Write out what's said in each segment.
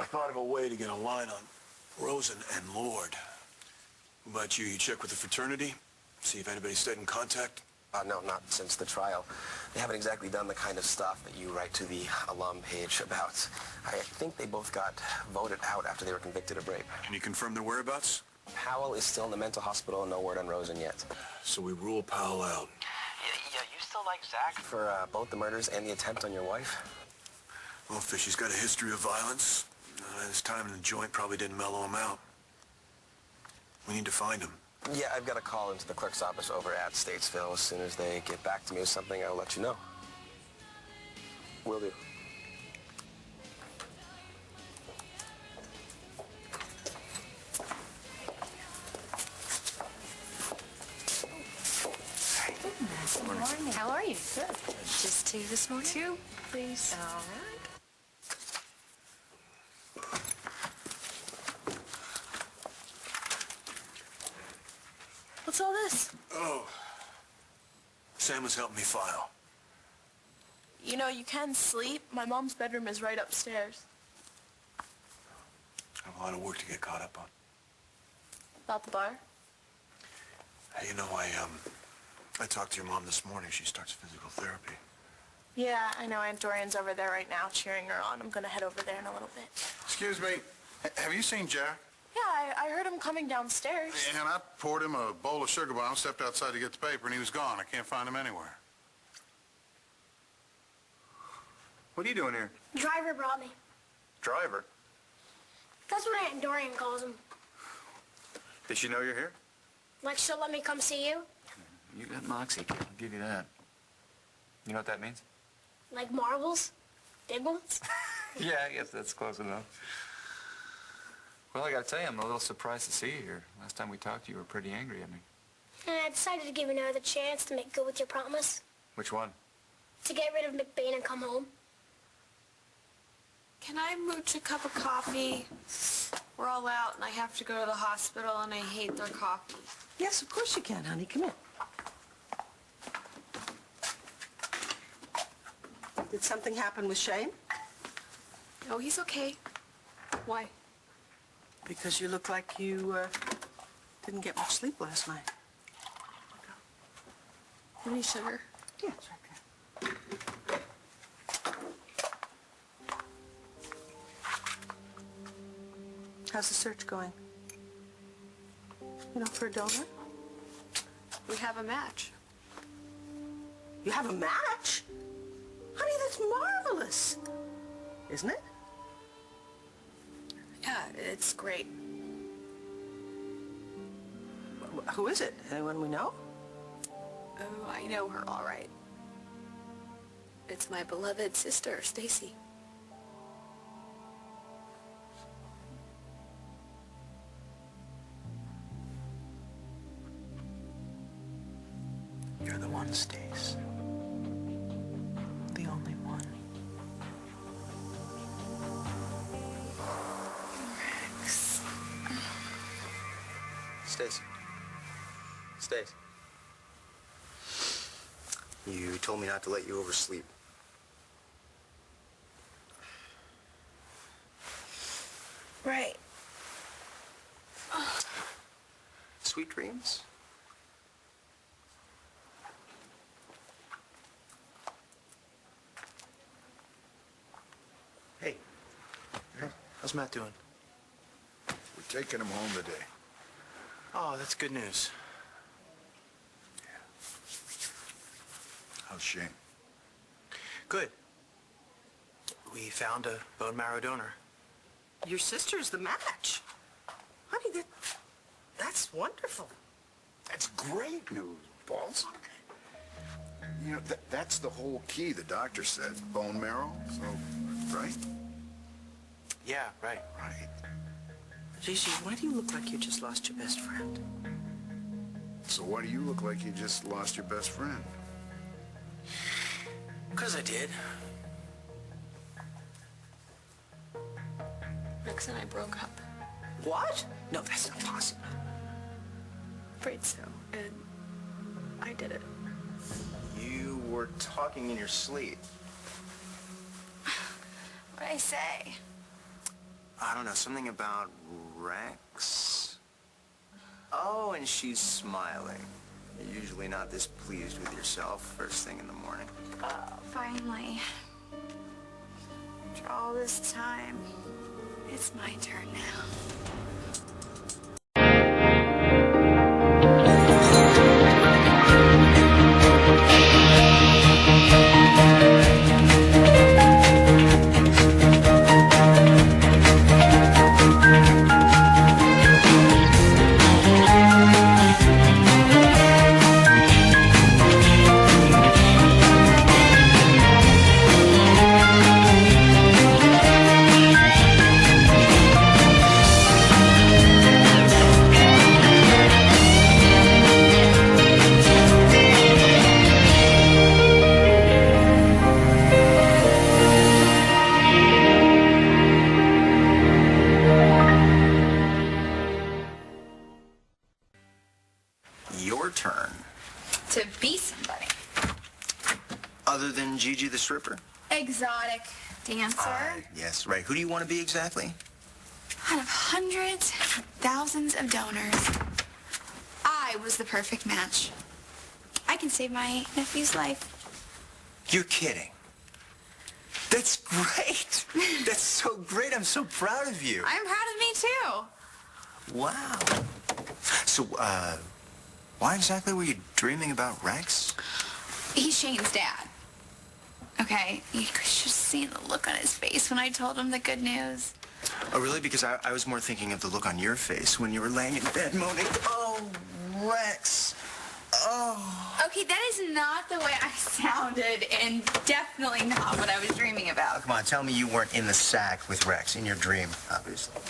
thought of a way to get a line on Rosen and Lord. What about you? You check with the fraternity? See if anybody stayed in contact? No, not since the trial. They haven't exactly done the kind of stuff that you write to the alum page about. I think they both got voted out after they were convicted of rape. Can you confirm their whereabouts? Powell is still in the mental hospital and no word on Rosen yet. So we rule Powell out. Yeah, you still like Zach? For both the murders and the attempt on your wife? Well, Fishy's got a history of violence. His time in the joint probably didn't mellow him out. We need to find him. Yeah, I've got a call into the clerk's office over at Statesville. As soon as they get back to me with something, I'll let you know. Will do. Good morning. How are you? Good. Just two this morning? Two, please. All right. What's all this? Oh. Sam was helping me file. You know, you can sleep. My mom's bedroom is right upstairs. I have a lot of work to get caught up on. About the bar? Hey, you know, I talked to your mom this morning. She starts physical therapy. Yeah, I know. Aunt Dorian's over there right now cheering her on. I'm gonna head over there in a little bit. Excuse me. Have you seen Jack? Yeah, I heard him coming downstairs. And I poured him a bowl of sugar bombs, stepped outside to get the paper, and he was gone. I can't find him anywhere. What are you doing here? Driver brought me. Driver? That's what Aunt Dorian calls him. Did she know you're here? Like she'll let me come see you? You got moxie, kid. I'll give you that. You know what that means? Like marbles? Big ones? Yeah, I guess that's close enough. Well, I gotta tell you, I'm a little surprised to see you here. Last time we talked, you were pretty angry at me. And I decided to give you another chance to make good with your promise. Which one? To get rid of McBain and come home. Can I mooch a cup of coffee? We're all out, and I have to go to the hospital, and I hate their coffee. Yes, of course you can, honey. Come in. Did something happen with Shane? Oh, he's okay. Why? Because you look like you didn't get much sleep last night. Any sugar? Yeah, it's right there. How's the search going? You know, for a donor? We have a match. You have a match? Honey, that's marvelous. Isn't it? Yeah, it's great. Who is it? Anyone we know? Oh, I know her all right. It's my beloved sister, Stacy. You're the one, Stace. The only one. Rex. Stacy. Stace. You told me not to let you oversleep. Right. Sweet dreams? Hey. How's Matt doing? We're taking him home today. Oh, that's good news. How's Shane? Good. We found a bone marrow donor. Your sister's the match. Honey, that's wonderful. That's great news, Balls. You know, that's the whole key, the doctor said. Bone marrow, so, right? Yeah, right. Right. Gigi, why do you look like you just lost your best friend? So why do you look like you just lost your best friend? Because I did. Rex and I broke up. What? No, that's not possible. Afraid so. And I did it. You were talking in your sleep. What'd I say? I don't know, something about Rex? Oh, and she's smiling. You're usually not this pleased with yourself first thing in the morning. Oh, finally. After all this time, it's my turn now. Your turn. To be somebody. Other than Gigi the stripper? Exotic dancer. Yes, right. Who do you want to be exactly? Out of hundreds, thousands of donors, I was the perfect match. I can save my nephew's life. You're kidding. That's great. That's so great. I'm so proud of you. I'm proud of me, too. Wow. So, why exactly were you dreaming about Rex? He's Shane's dad. Okay? You should have seen the look on his face when I told him the good news. Oh, really? Because I was more thinking of the look on your face when you were laying in bed moaning, "Oh, Rex. Oh." Okay, that is not the way I sounded, and definitely not what I was dreaming Oh, about. come on, tell me you weren't in the sack with Rex in your dream, obviously.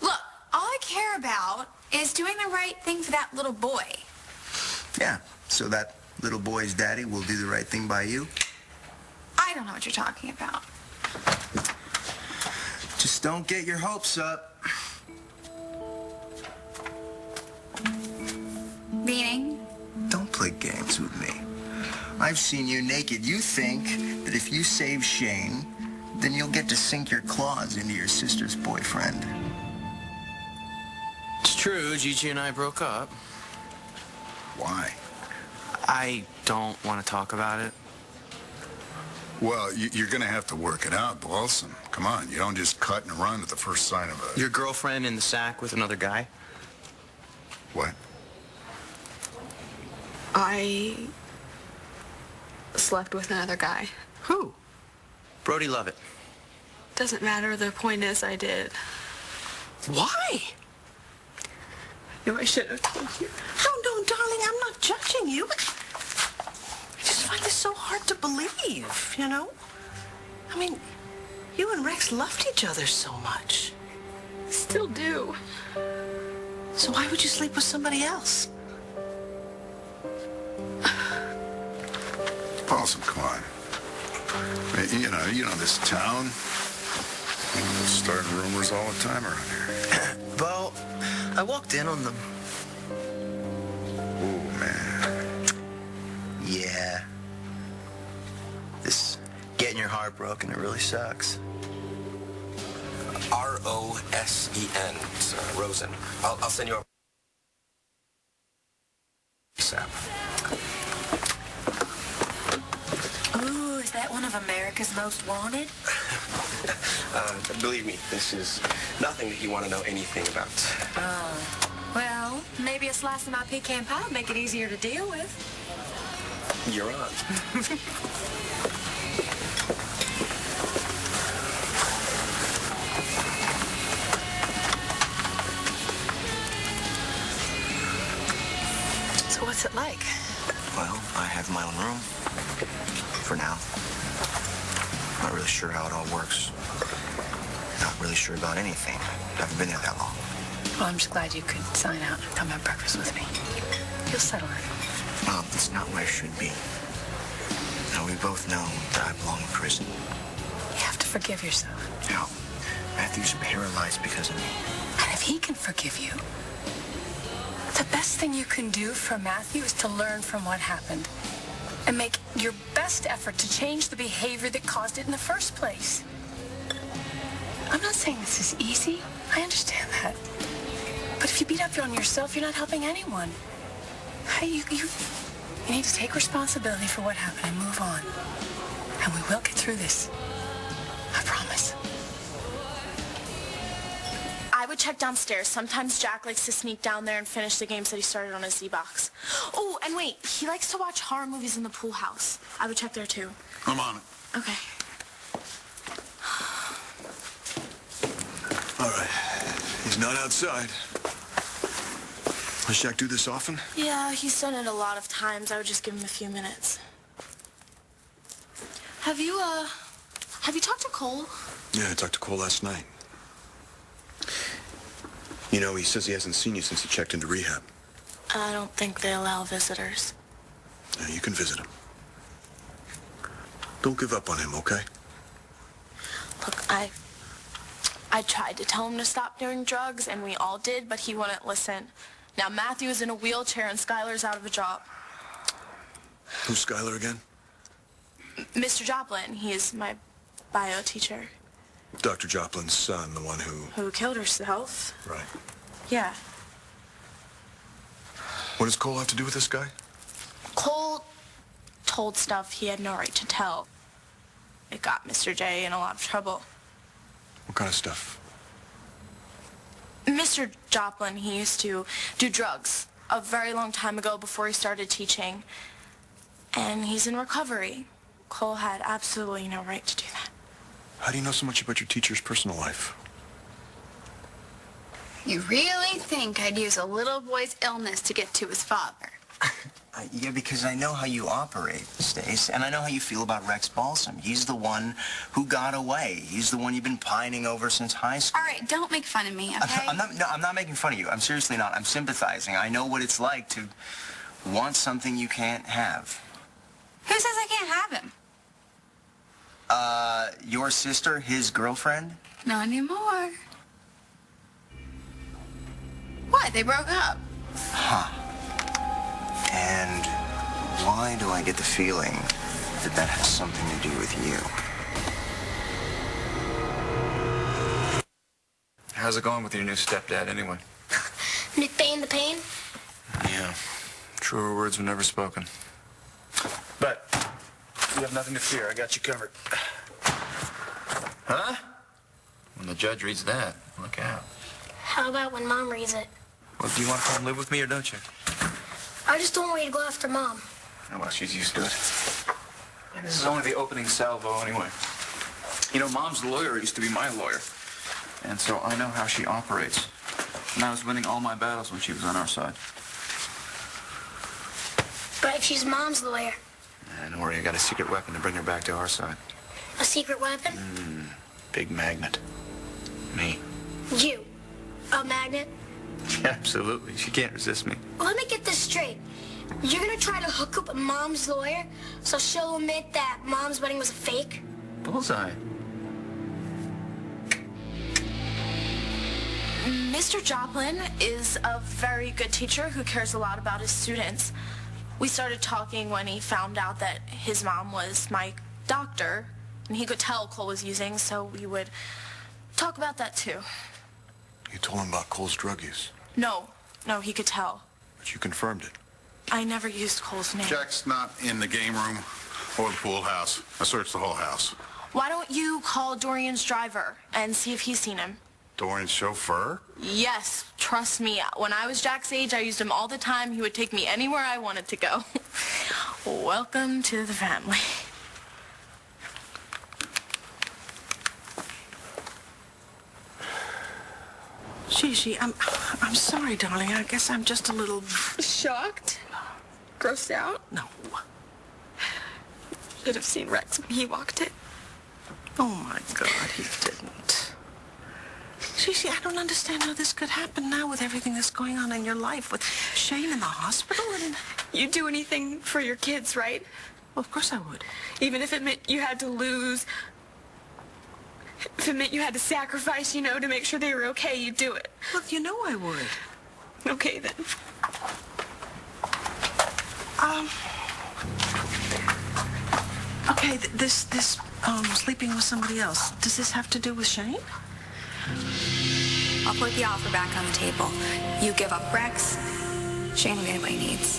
Look, all I care about is doing the right thing for that little boy. Yeah, so that little boy's daddy will do the right thing by you? I don't know what you're talking about. Just don't get your hopes up. Meaning? Don't play games with me. I've seen you naked. You think that if you save Shane, then you'll get to sink your claws into your sister's boyfriend. It's true, Gigi and I broke up. Why? I don't want to talk about it. Well, you're going to have to work it out, Balsam. Come on, you don't just cut and run at the first sign of a... Your girlfriend in the sack with another guy? What? I slept with another guy. Who? Brody Lovett. Doesn't matter. The point is I did. Why? No, I should have told you. Oh, no, darling, I'm not judging you. I just find this so hard to believe, you know? I mean, you and Rex loved each other so much. Still do. So why would you sleep with somebody else? Balsam, come on. I mean, you know this town. They're starting rumors all the time around here. Well, I walked in on them. Oh, man. Yeah. This getting your heart broken, it really sucks. R-O-S-E-N, sir, Rosen. I'll send you a... Ooh, is that one of America's Most Wanted? Believe me, this is nothing that you want to know anything about. Oh. Well, maybe a slice of my pecan pie would make it easier to deal with. You're on. So what's it like? Well, I have my own room. For now. Not really sure how it all works. Not really sure about anything. Haven't been there that long. Well, I'm just glad you could sign out and come have breakfast with me. You'll settle in. Mom, it's not where I should be. Now, we both know that I belong in prison. You have to forgive yourself. Now, Matthew's paralyzed because of me. And if he can forgive you, the best thing you can do for Matthew is to learn from what happened and make your best effort to change the behavior that caused it in the first place. I'm not saying this is easy. I understand that. But if you beat up on yourself, you're not helping anyone. Hey, you need to take responsibility for what happened and move on. And we will get through this. I promise. I would check downstairs. Sometimes Jack likes to sneak down there and finish the games that he started on his Z-Box. Oh, and wait, he likes to watch horror movies in the pool house. I would check there too. I'm on it. Okay. All right. He's not outside. Does Jack do this often? Yeah, he's done it a lot of times. I would just give him a few minutes. Have you talked to Cole? Yeah, I talked to Cole last night. You know, he says he hasn't seen you since he checked into rehab. I don't think they allow visitors. Yeah, you can visit him. Don't give up on him, okay? Look, I tried to tell him to stop doing drugs, and we all did, but he wouldn't listen. Now Matthew is in a wheelchair, and Skylar's out of a job. Who's Skylar again? Mr. Joplin, he is my bio teacher. Dr. Joplin's son, the one Who killed herself. Right. Yeah. What does Cole have to do with this guy? Cole told stuff he had no right to tell. It got Mr. J in a lot of trouble. What kind of stuff? Mr. Joplin, he used to do drugs a very long time ago before he started teaching. And he's in recovery. Cole had absolutely no right to do that. How do you know so much about your teacher's personal life? You really think I'd use a little boy's illness to get to his father? Yeah, because I know how you operate, Stace, and I know how you feel about Rex Balsam. He's the one who got away. He's the one you've been pining over since high school. All right, don't make fun of me, okay? I'm not making fun of you. I'm seriously not. I'm sympathizing. I know what it's like to want something you can't have. Who says I can't have him? Your sister, his girlfriend? Not anymore. What? They broke up. Huh. And why do I get the feeling that that has something to do with you? How's it going with your new stepdad, anyway? McBain the Pain? Yeah. Truer words were never spoken. But you have nothing to fear. I got you covered. Huh? When the judge reads that, look out. How about when Mom reads it? Well, do you want to come live with me or don't you? I just don't want you to go after Mom. Oh, well, she's used to it. And this is only the opening salvo anyway. You know, Mom's lawyer used to be my lawyer. And so I know how she operates. And I was winning all my battles when she was on our side. But if she's Mom's lawyer, Don't worry, I got a secret weapon to bring her back to our side. a secret weapon? Big magnet. Me. You. A magnet? Absolutely. She can't resist me. Let me get this straight. You're gonna try to hook up Mom's lawyer so she'll admit that Mom's wedding was a fake? Bullseye. Mr. Joplin is a very good teacher who cares a lot about his students. We started talking when he found out that his mom was my doctor, and he could tell Cole was using, so we would talk about that too. You told him about Cole's drug use, No, he could tell. but you confirmed it. I never used Cole's name. Jack's not in the game room or the pool house. I searched the whole house. Why don't you call Dorian's driver and see if he's seen him? Dorian's chauffeur? Yes, trust me. When I was Jack's age, I used him all the time. He would take me anywhere I wanted to go. Welcome to the family. Gigi, I'm sorry, darling. I guess I'm just a little... Shocked? Grossed out? No. Should have seen Rex when he walked in. Oh, my God, he didn't. Gigi, I don't understand how this could happen now with everything that's going on in your life, with Shane in the hospital and... You'd do anything for your kids, right? Well, of course I would. Even if it meant you had to lose. If it meant you had to sacrifice, you know, to make sure they were okay, you'd do it. Well, you know I would. Okay, then. Okay, this sleeping with somebody else, does this have to do with Shane? I'll put the offer back on the table. You give up Rex, Shane will get what he needs.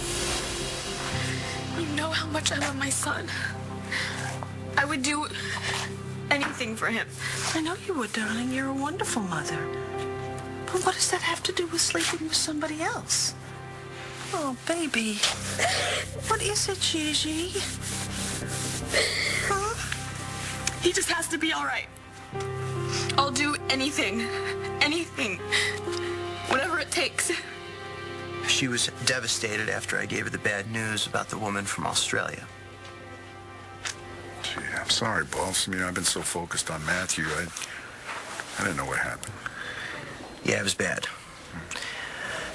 You know how much I love my son. I would do anything for him. I know you would, darling. You're a wonderful mother. But what does that have to do with sleeping with somebody else? Oh, baby. What is it, Gigi? Huh? He just has to be all right. I'll do anything. Anything. Whatever it takes. She was devastated after I gave her the bad news about the woman from Australia. Gee, I'm sorry, boss. I mean, I've been so focused on Matthew, I didn't know what happened. Yeah, it was bad.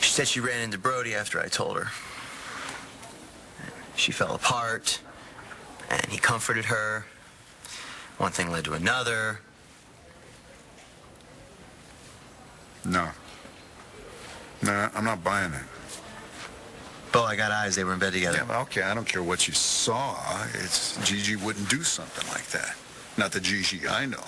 She said she ran into Brody after I told her. She fell apart, and he comforted her. One thing led to another. No. No, I'm not buying it. Bo, I got eyes. They were in bed together. Yeah, well, okay, I don't care what you saw. It's Gigi wouldn't do something like that. Not the Gigi I know.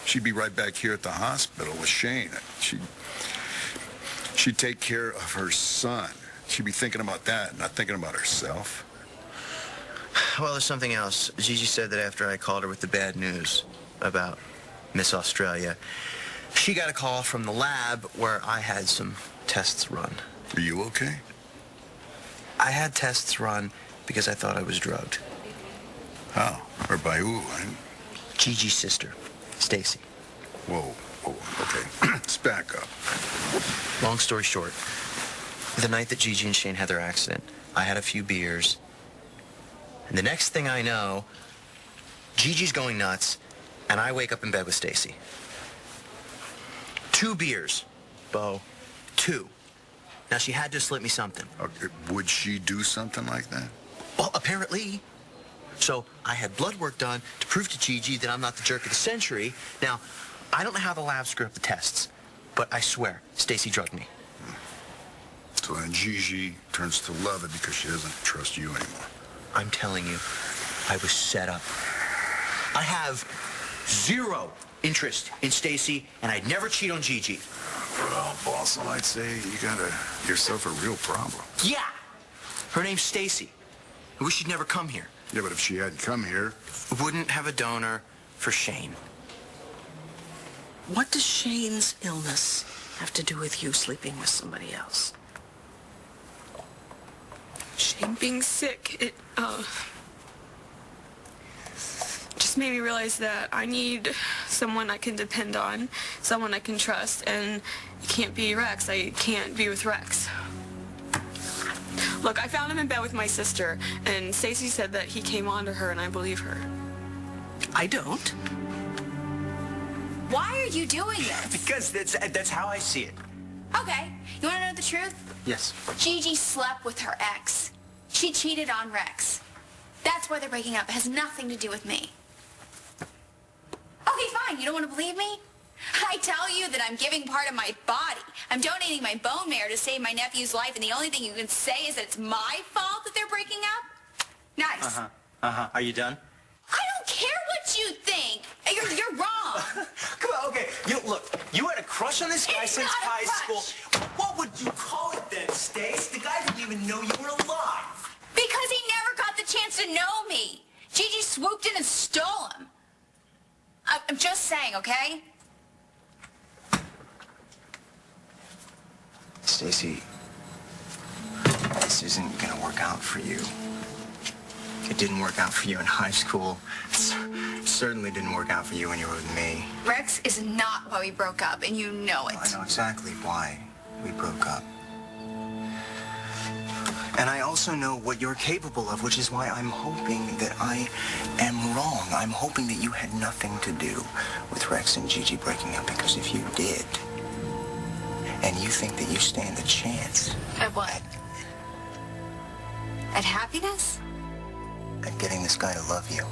She'd be right back here at the hospital with Shane. She'd take care of her son. She'd be thinking about that, not thinking about herself. Well, there's something else. Gigi said that after I called her with the bad news about Miss Australia, she got a call from the lab where I had some tests run. Are you okay? I had tests run because I thought I was drugged. How? Or by who? Gigi's sister, Stacy. Whoa, okay. Let's back up. Long story short, the night that Gigi and Shane had their accident, I had a few beers. And the next thing I know, Gigi's going nuts, and I wake up in bed with Stacy. 2 beers, Bo. 2. Now, she had to slip me something. Okay, would she do something like that? Well, apparently. So I had blood work done to prove to Gigi that I'm not the jerk of the century. Now, I don't know how the lab screwed up the tests, but I swear, Stacy drugged me. So then Gigi turns to love it because she doesn't trust you anymore. I'm telling you, I was set up. I have 0 interest in Stacy, and I'd never cheat on Gigi. Well, boss, I'd say you got yourself a real problem. Yeah! Her name's Stacy. I wish she'd never come here. Yeah, but if she hadn't come here... Wouldn't have a donor for Shane. What does Shane's illness have to do with you sleeping with somebody else? Shane being sick, it just made me realize that I need someone I can depend on, someone I can trust, and it can't be Rex. I can't be with Rex. Look, I found him in bed with my sister, and Stacy said that he came on to her, and I believe her. I don't. Why are you doing this? Because that's how I see it. Okay, you want to know the truth? Yes. Gigi slept with her ex. She cheated on Rex. That's why they're breaking up. It has nothing to do with me. Okay, fine. You don't want to believe me? I tell you that I'm giving part of my body. I'm donating my bone marrow to save my nephew's life, and the only thing you can say is that it's my fault that they're breaking up? Nice. Are you done? I don't care what you think. You're wrong. Come on, okay. Look, you had a crush on this guy It's since not a high crush. school. What would you call it then, Stace? The guy didn't even know you were alive. Because he never got the chance to know me. Gigi swooped in and stole him. I'm just saying, okay? Stacy, this isn't gonna work out for you. It didn't work out for you in high school. It certainly didn't work out for you when you were with me. Rex is not why we broke up, and you know it. I know exactly why we broke up. And I also know what you're capable of, which is why I'm hoping that I am wrong. I'm hoping that you had nothing to do with Rex and Gigi breaking up, because if you did, and you think that you stand a chance... At what? At happiness? At getting this guy to love you,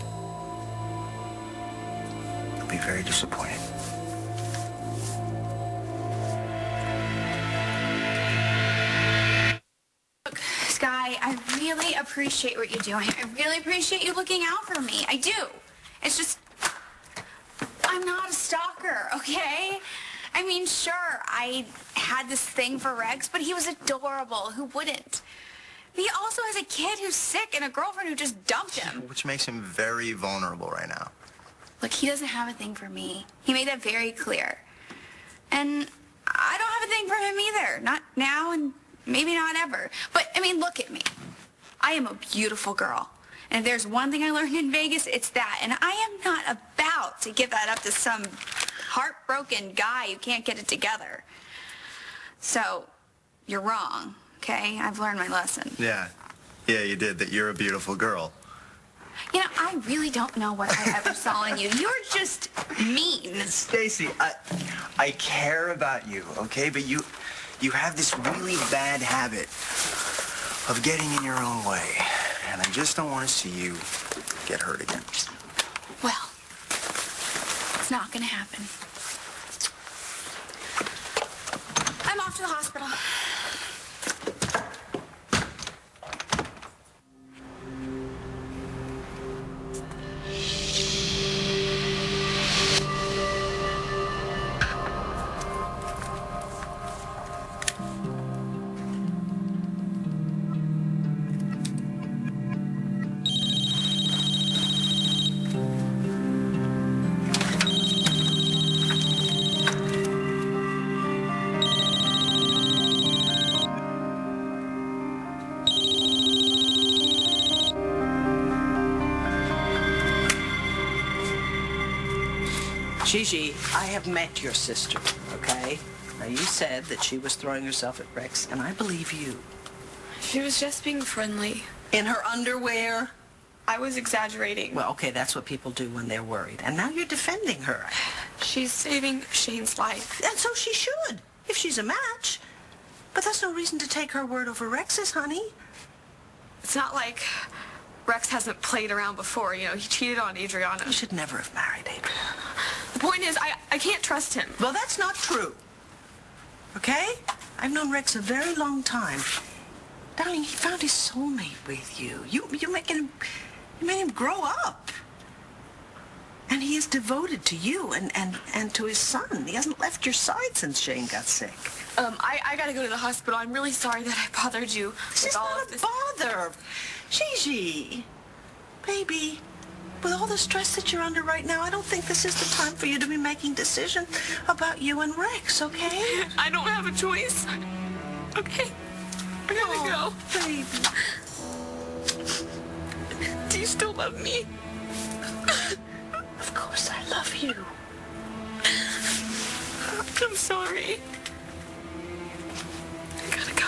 you'll be very disappointed. Look, Sky, I really appreciate what you're doing. I really appreciate you looking out for me. I do. It's just, I'm not a stalker, okay? I mean, sure, I had this thing for Rex, but he was adorable. Who wouldn't? He also has a kid who's sick and a girlfriend who just dumped him. Which makes him very vulnerable right now. Look, he doesn't have a thing for me. He made that very clear. And I don't have a thing for him either. Not now and maybe not ever. But, I mean, look at me. I am a beautiful girl. And if there's one thing I learned in Vegas, it's that. And I am not about to give that up to some heartbroken guy who can't get it together. So, you're wrong, okay? I've learned my lesson. Yeah, you did, that you're a beautiful girl. You know, I really don't know what I ever saw in you. You're just mean. Stacy, I care about you, okay? But you have this really bad habit of getting in your own way. And I just don't want to see you get hurt again. Well, it's not going to happen. I'm off to the hospital. Gigi, I have met your sister, okay? Now, you said that she was throwing herself at Rex, and I believe you. She was just being friendly. In her underwear? I was exaggerating. Well, okay, that's what people do when they're worried. And now you're defending her. She's saving Shane's life. And so she should, if she's a match. But that's no reason to take her word over Rex's, honey. It's not like Rex hasn't played around before. You know, he cheated on Adriana. You should never have married Adriana. The point is, I can't trust him. Well, that's not true. Okay? I've known Rex a very long time. Darling, he found his soulmate with you. You made him grow up. And he is devoted to you and to his son. He hasn't left your side since Shane got sick. I gotta go to the hospital. I'm really sorry that I bothered you with all of this. This is not a bother. Gigi, baby, with all the stress that you're under right now, I don't think this is the time for you to be making decisions about you and Rex, okay? I don't have a choice. Okay, I gotta go. Baby. Do you still love me? Of course I love you. I'm sorry. I gotta go.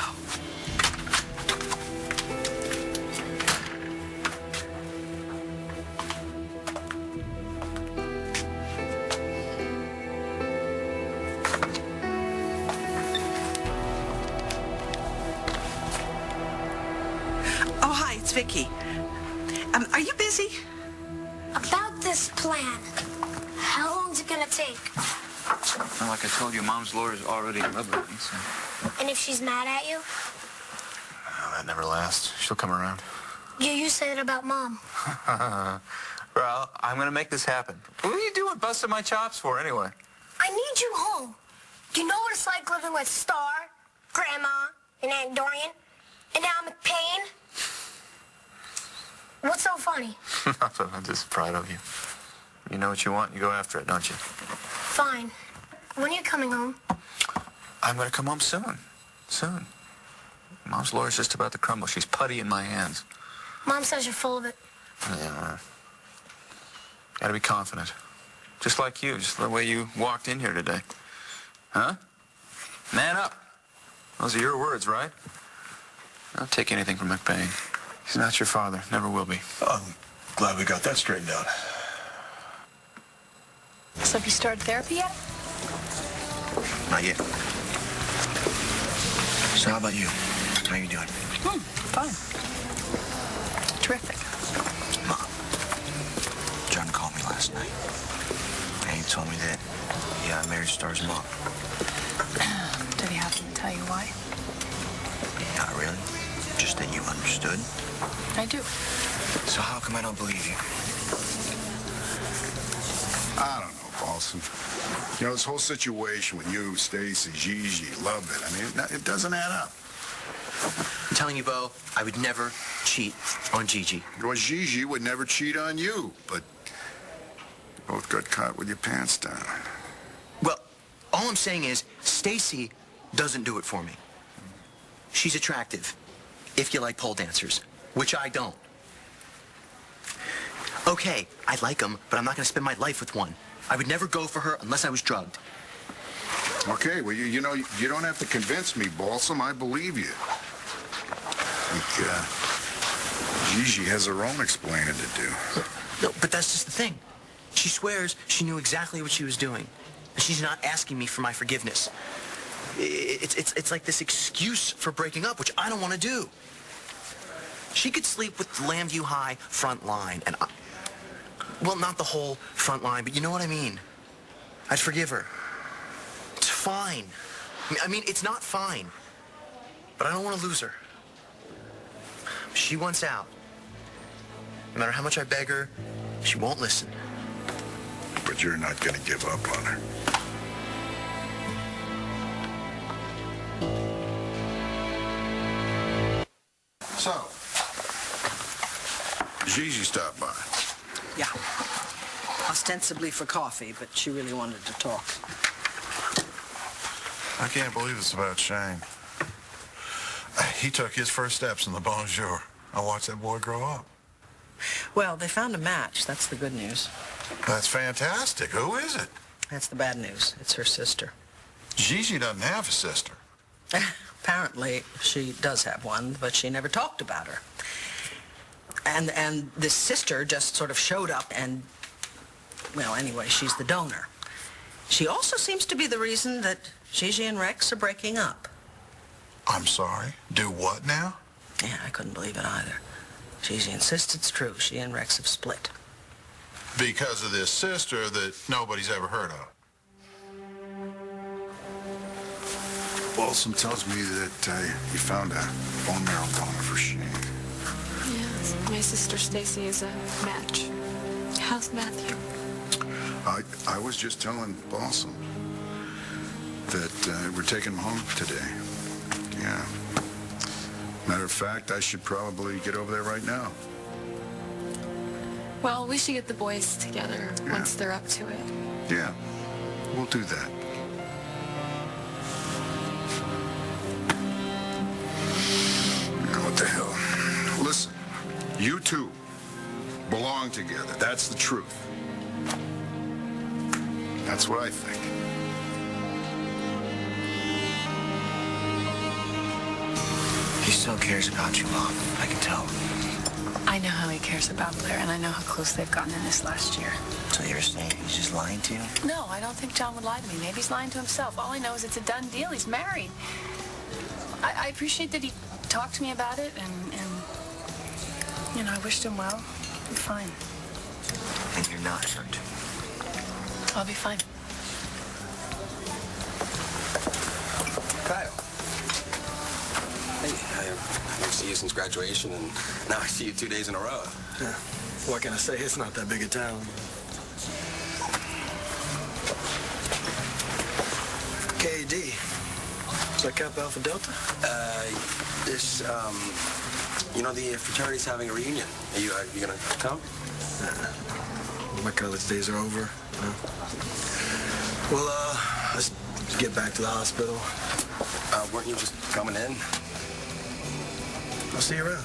Oh, hi, it's Vicky. Are you busy? About this plan, how long's it gonna take? Well, like I told you, Mom's lawyer's already deliberating, so... And if she's mad at you? Oh, that never lasts. She'll come around. Yeah, you said it about Mom. Well, I'm gonna make this happen. What are you doing busting my chops for, anyway? I need you home. Do you know what it's like living with Star, Grandma, and Aunt Dorian? And now McPain? What's so funny? Nothing. I'm just proud of you. You know what you want, you go after it, don't you? Fine. When are you coming home? I'm gonna come home soon. Soon. Mom's lawyer's just about to crumble. She's putty in my hands. Mom says you're full of it. Yeah. Gotta be confident. Just like you, just the way you walked in here today. Huh? Man up. Those are your words, right? Don't take anything from McPain. He's not your father. Never will be. I'm glad we got that straightened out. So have you started therapy yet? Not yet. So how about you? How you doing? Fine. Terrific. Mom, John called me last night. And he told me that he married Star's mom. Did he happen to tell you why? Not really. Just that you understood. I do. So how come I don't believe you? I don't know, Paul. Balsam. You know, this whole situation with you, Stacy, Gigi, love it. I mean, it doesn't add up. I'm telling you, Bo, I would never cheat on Gigi. Well, Gigi would never cheat on you, but you both got caught with your pants down. Well, all I'm saying is Stacy doesn't do it for me. She's attractive, if you like pole dancers, which I don't. Okay, I like them, but I'm not going to spend my life with one. I would never go for her unless I was drugged. Okay, well, you know, you don't have to convince me, Balsam. I believe you. I think, Gigi has her own explaining to do. No, but that's just the thing. She swears she knew exactly what she was doing. And she's not asking me for my forgiveness. It's like this excuse for breaking up, which I don't want to do. She could sleep with Lambview High front line, and well, not the whole front line, but you know what I mean. I'd forgive her. It's fine. I mean, it's not fine, but I don't want to lose her. She wants out. No matter how much I beg her, she won't listen. But you're not going to give up on her. So, Gigi stopped by. Yeah. Ostensibly for coffee, but she really wanted to talk. I can't believe it's about Shane. He took his first steps in the bonjour. I watched that boy grow up. Well, they found a match. That's the good news. That's fantastic. Who is it? That's the bad news. It's her sister. Gigi doesn't have a sister. Apparently, she does have one, but she never talked about her. And this sister just sort of showed up and, well, anyway, she's the donor. She also seems to be the reason that Gigi and Rex are breaking up. I'm sorry? Do what now? Yeah, I couldn't believe it either. Gigi insists it's true. She and Rex have split. Because of this sister that nobody's ever heard of. Balsam tells me that you found a bone marrow donor for Shane. Yes, my sister Stacy is a match. How's Matthew? I was just telling Balsam that we're taking him home today. Yeah. Matter of fact, I should probably get over there right now. Well, we should get the boys together once they're up to it. Yeah, we'll do that. What the hell? Listen, you two belong together. That's the truth. That's what I think. He still cares about you, Mom. I can tell. I know how he cares about Blair, and I know how close they've gotten in this last year. So you're saying he's just lying to you? No, I don't think John would lie to me. Maybe he's lying to himself. All I know is it's a done deal. He's married. I appreciate that he talked to me about it, and you know, I wished him well. He'll be fine. And you're not hurt. I'll be fine. Kyle. Hey, I haven't seen you since graduation, and now I see you 2 days in a row. Yeah. What can I say? It's not that big a town. KD. Is that Kappa Alpha Delta? You know, the fraternity's having a reunion. Are you gonna come? My college days are over. Well, let's get back to the hospital. Weren't you just coming in? I'll see you around.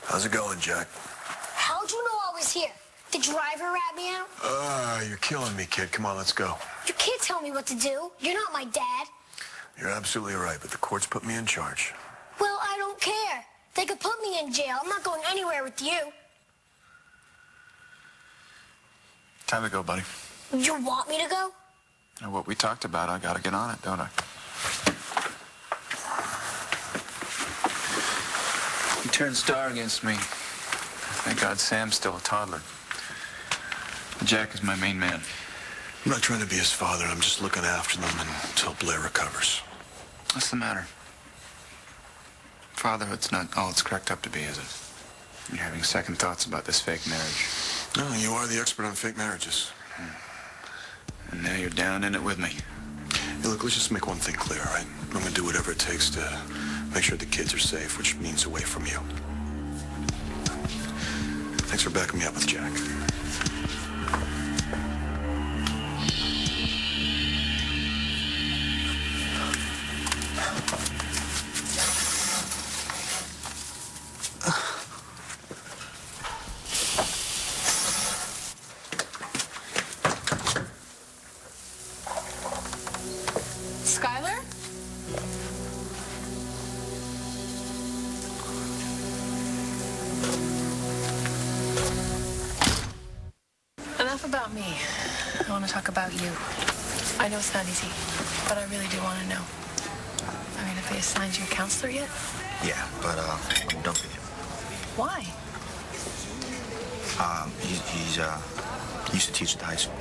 How's it going, Jack? How'd you know I was here? The driver rat me out? You're killing me, kid. Come on, let's go. You can't tell me what to do. You're not my dad. You're absolutely right, but the court's put me in charge. Well, I don't care. They could put me in jail. I'm not going anywhere with you. Time to go, buddy. You want me to go? Now, what we talked about, I gotta get on it, don't I? He turned star against me. Thank God Sam's still a toddler. Jack is my main man. I'm not trying to be his father. I'm just looking after them until Blair recovers. What's the matter? Fatherhood's not all it's cracked up to be, is it? You're having second thoughts about this fake marriage. No, you are the expert on fake marriages. And now you're down in it with me. Hey, look, let's just make one thing clear, all right? I'm going to do whatever it takes to make sure the kids are safe, which means away from you. Thanks for backing me up with Jack. Skylar? Enough about me. I want to talk about you. I know it's not easy, but I really do want to know. I mean, have they assigned you a counselor yet? Yeah, but I'm done with him. Why? He used to teach at the high school.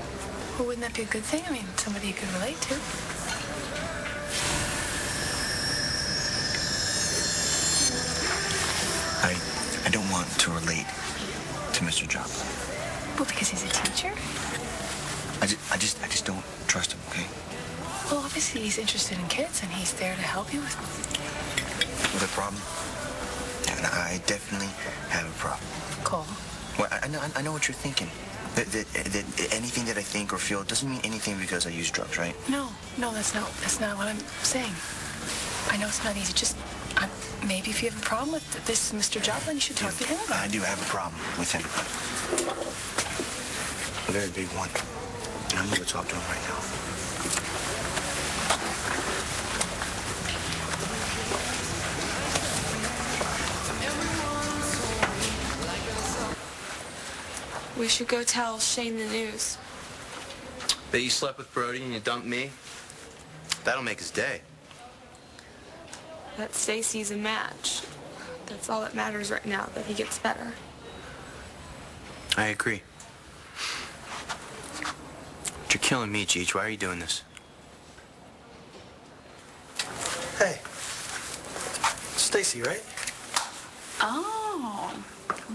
Well, wouldn't that be a good thing? I mean, somebody you could relate to. I don't want to relate to Mr. Joplin. Well, because he's a teacher? I just don't trust him, okay? Well, obviously he's interested in kids, and he's there to help you with With a problem? Yeah, I definitely have a problem. Cole. Well, I know what you're thinking. That anything that I think or feel doesn't mean anything because I use drugs, right? No, that's not what I'm saying. I know it's not easy. Just maybe if you have a problem with this Mr. Joplin, you should talk to him about it. I do have a problem with him. A very big one. And I'm going to talk to him right now. We should go tell Shane the news. That you slept with Brody and you dumped me? That'll make his day. That Stacy's a match. That's all that matters right now, that he gets better. I agree. But you're killing me, Cheech. Why are you doing this? Hey. Stacy, right? Oh,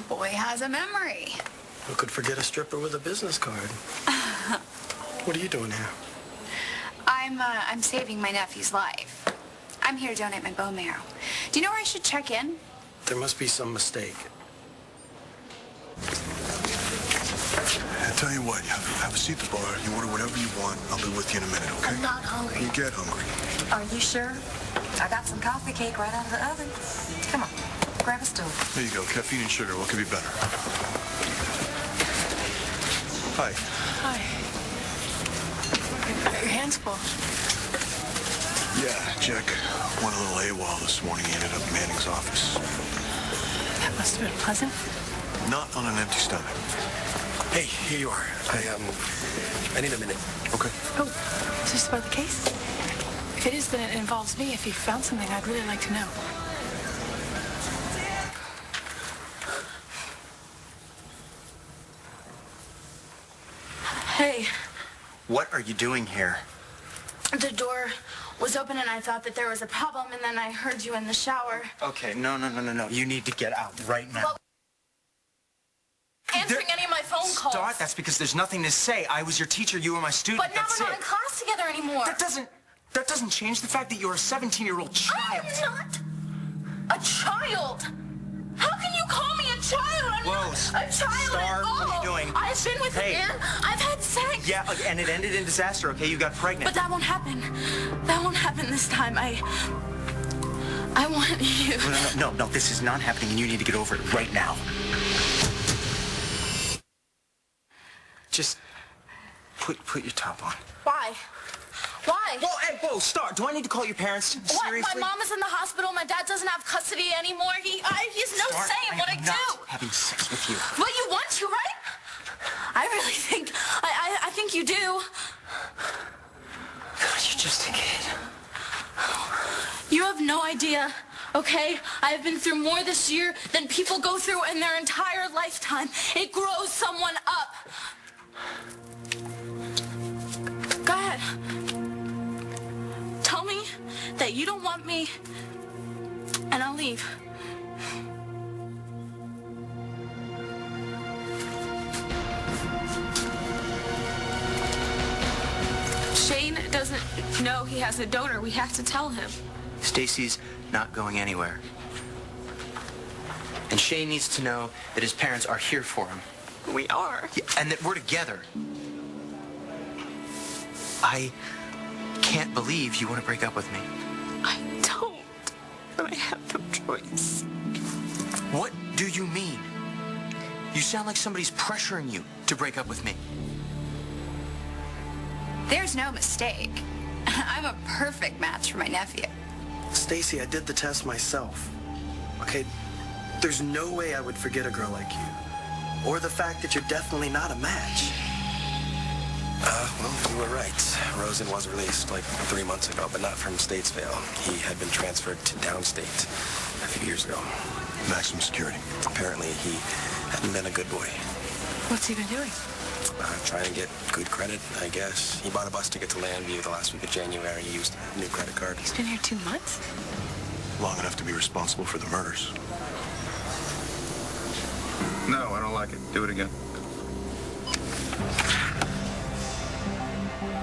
boy has a memory. Who could forget a stripper with a business card? What are you doing here? I'm saving my nephew's life. I'm here to donate my bone marrow. Do you know where I should check in? There must be some mistake. I tell you what, have a seat at the bar. You order whatever you want. I'll be with you in a minute, okay? I'm not hungry. You get hungry. Are you sure? I got some coffee cake right out of the oven. Come on, grab a stool. There you go. Caffeine and sugar. What could be better? Hi. Hi. Your hand's full. Yeah, Jack went a little AWOL this morning. He ended up in Manning's office. That must have been pleasant. Not on an empty stomach. Hey, here you are. I need a minute. Okay. Oh, is this about the case? If it is, then it involves me. If you found something, I'd really like to know. Hey, What are you doing here? the door was open and I thought that there was a problem, and then I heard you in the shower. Okay, no. You need to get out right now. Well, answering any of my phone calls. Start? That's because there's nothing to say. I was your teacher. You were my student. But now That's we're not it. in class together anymore. That doesn't change the fact that you're a 17-year-old child. I'm not a child. How can you call me a child? I'm not a child Star, at all. what are you doing? I've been with a man. I've had sex. Yeah, and it ended in disaster, okay? You got pregnant. But that won't happen. That won't happen this time. I want you. No, this is not happening, and you need to get over it right now. Just put your top on. Why? Why? Whoa, hey, whoa, Star, do I need to call your parents? What? Seriously? My mom is in the hospital. My dad doesn't have custody anymore. He has no Star, say in what I I'm do. not having sex with you. Well, you want to, right? I really think, I think you do. God, you're just a kid. You have no idea, okay? I have been through more this year than people go through in their entire lifetime. It grows someone up. Go ahead. Tell me that you don't want me, and I'll leave. Shane doesn't know he has a donor. We have to tell him. Stacy's not going anywhere. And Shane needs to know that his parents are here for him. We are. Yeah, and that we're together. I can't believe you want to break up with me. I don't. But I have no choice. What do you mean? You sound like somebody's pressuring you to break up with me. There's no mistake. I'm a perfect match for my nephew. Stacy, I did the test myself. Okay, there's no way I would forget a girl like you. Or the fact that you're definitely not a match. Well, you were right. Rosen was released like 3 months ago, but not from Statesville. He had been transferred to downstate a few years ago. Maximum security. Apparently, he hadn't been a good boy. What's he been doing? Trying to get good credit, I guess. He bought a bus ticket to Landview the last week of January. He used a new credit card. He's been here 2 months? Long enough to be responsible for the murders. No, I don't like it. Do it again.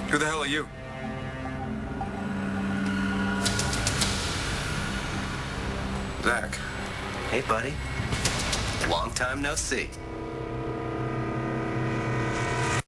Who the hell are you? Zach. Hey, buddy. Long time no see.